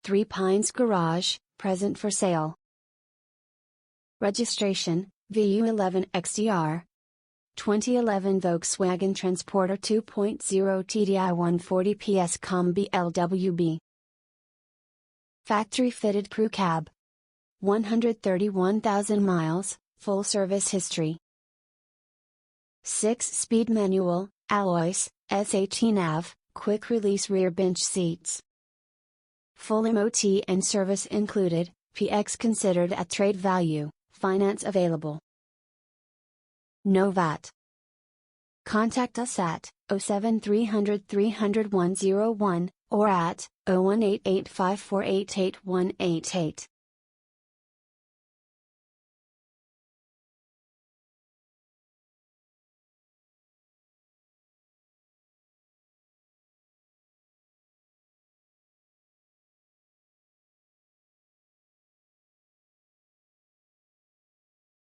Three Pines Garage, present for sale. Registration, VU11 XDR. 2011 Volkswagen Transporter 2.0 TDI 140 PS Kombi LWB. Factory fitted crew cab. 131,000 miles, full service history. 6-speed manual, alloys, SHE nav, quick release rear bench seats. Full MOT and service included, PX considered at trade value, finance available. No VAT. Contact us at 07300 300 101 or at 01885488188.